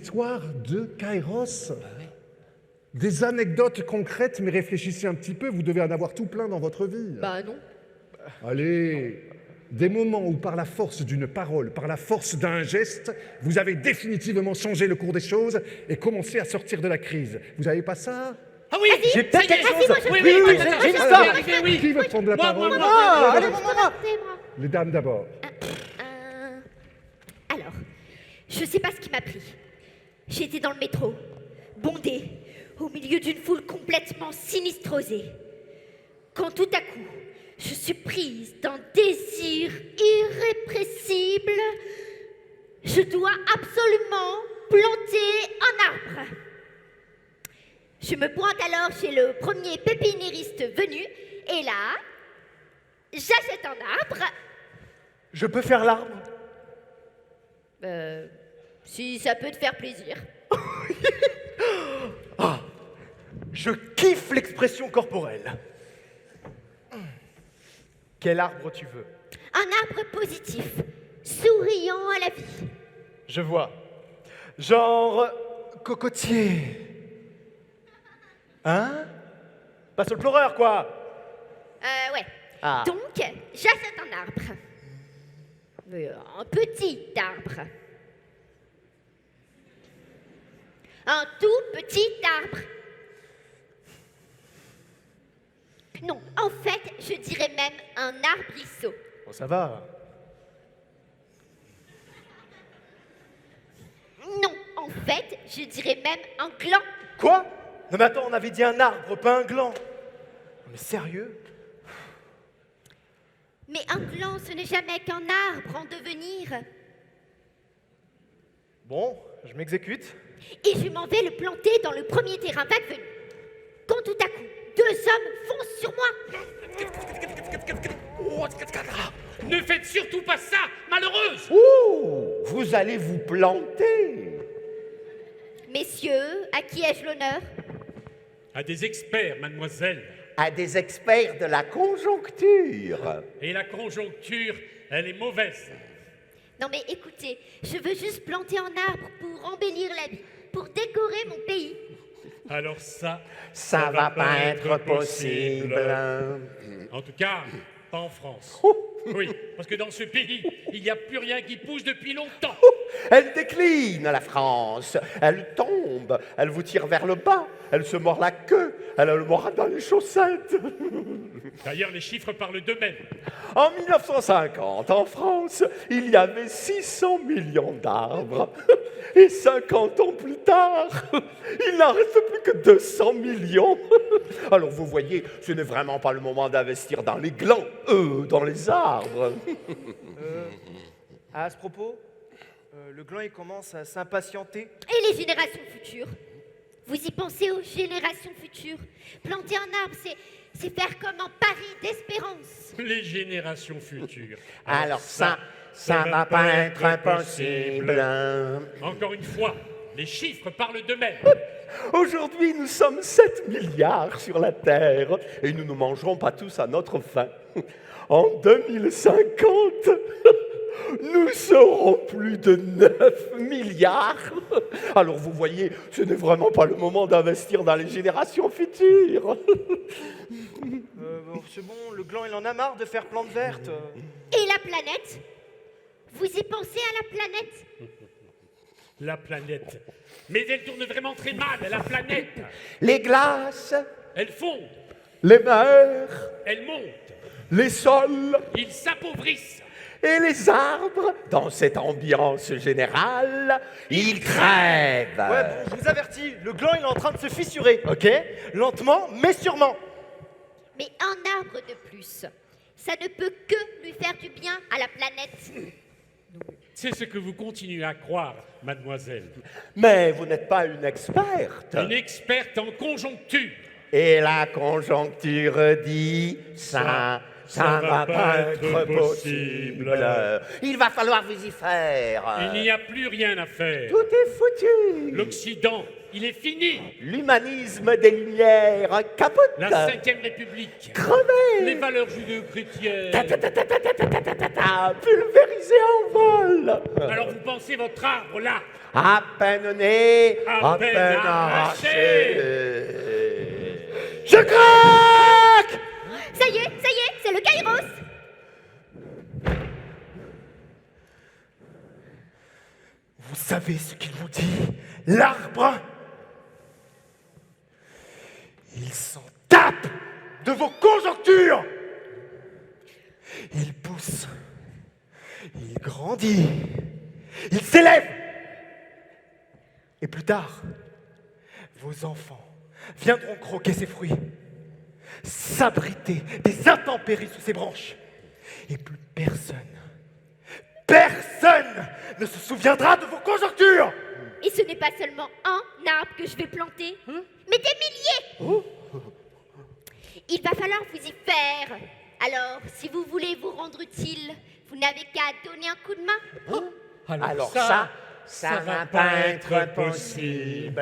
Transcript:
histoire de Kairos. Des anecdotes concrètes, mais réfléchissez un petit peu, vous devez en avoir tout plein dans votre vie. Bah non. Allez, des moments où par la force d'une parole, par la force d'un geste, vous avez définitivement changé le cours des choses et commencé à sortir de la crise. Vous n'avez pas ça? Ah oui, J'ai peut-être quelque chose. Oui, J'ai une histoire. oui. Qui veut prendre la parole? Ah, allez, Je peux rester, moi. Les dames d'abord. Alors, je sais pas ce qui m'a pris. J'étais dans le métro, bondée, au milieu d'une foule complètement sinistrosée. Quand tout à coup, je suis prise d'un désir irrépressible, je dois absolument planter un arbre. Je me pointe alors chez le premier pépiniériste venu, et là, j'achète un arbre. Je peux faire l'arbre? Si ça peut te faire plaisir. Ah, je kiffe l'expression corporelle. Quel arbre tu veux? Un arbre positif, souriant à la vie. Je vois. Genre cocotier. Hein? Pas sur le pleureur, quoi. Ouais. Ah. Donc, j'achète un arbre. Un petit arbre. Un tout petit arbre. Non, en fait, je dirais même un arbrisseau. Bon, ça va. Non, en fait, je dirais même un gland. Quoi? Non mais attends, on avait dit un arbre, pas un gland. Mais sérieux? Mais un gland, ce n'est jamais qu'un arbre en devenir. Bon, je m'exécute. Et je m'en vais le planter dans le premier terrain vague venu. Quand tout à coup, deux hommes foncent sur moi. Ne faites surtout pas ça, malheureuse. Ouh, vous allez vous planter. Messieurs, à qui ai-je l'honneur? À des experts, mademoiselle. À des experts de la conjoncture. Et la conjoncture, elle est mauvaise. Non mais écoutez, je veux juste planter un arbre pour embellir la vie, pour décorer mon pays. Alors ça Ça va pas être possible. En tout cas, pas en France. Oui, parce que dans ce pays, il n'y a plus rien qui pousse depuis longtemps. Elle décline, la France. Elle tombe. Elle vous tire vers le bas. Elle se mord la queue. Elle a le moral dans les chaussettes. D'ailleurs, les chiffres parlent d'eux-mêmes. En 1950, en France, il y avait 600 millions d'arbres. Et 50 ans plus tard, il n'en reste plus que 200 millions. Alors vous voyez, ce n'est vraiment pas le moment d'investir dans les glands, dans les arbres. À ce propos, le gland il commence à s'impatienter. Et les générations futures? Vous y pensez aux générations futures? Planter un arbre, c'est faire comme un pari d'espérance. Les générations futures. Alors ça va pas être impossible. Encore une fois, les chiffres parlent d'eux-mêmes. Aujourd'hui, nous sommes 7 milliards sur la Terre et nous ne mangerons pas tous à notre faim. En 2050, nous serons plus de 9 milliards. Alors vous voyez, ce n'est vraiment pas le moment d'investir dans les générations futures. Bon, c'est bon, le gland il en a marre de faire plante verte. Et la planète? Vous y pensez à la planète? La planète. Mais elle tourne vraiment très mal, la planète. Les glaces, Elle fond, les mers, elle monte, les sols ils s'appauvrissent. et les arbres, dans cette ambiance générale, ils crèvent. Ouais, bon, je vous avertis, le gland il est en train de se fissurer, ok? Lentement, mais sûrement. Mais un arbre de plus, ça ne peut que lui faire du bien à la planète. C'est ce que vous continuez à croire, mademoiselle. Mais vous n'êtes pas une experte. Une experte en conjoncture. Et la conjoncture dit ça va pas être possible. Il va falloir vous y faire. Il n'y a plus rien à faire. Tout est foutu. L'Occident il est fini. L'humanisme des Lumières capote. La 5e République. Crevé. Les valeurs judéo-chrétiennes. Pulvérisé en vol. Alors vous pensez votre arbre là? À peine né, À à peine peine arraché. arraché. Je craque. Ça y est, c'est le Kairos. Vous savez ce qu'il vous dit, l'arbre? Il s'en tape de vos conjonctures. Il pousse, il grandit, il s'élève. Et plus tard, vos enfants viendront croquer ses fruits, s'abriter des intempéries sous ses branches. Et plus personne ne se souviendra de vos conjonctures. Et ce n'est pas seulement un arbre que je vais planter, mais des milliers. Il va falloir vous y faire. Alors, si vous voulez vous rendre utile, vous n'avez qu'à donner un coup de main. Alors ça va pas être possible.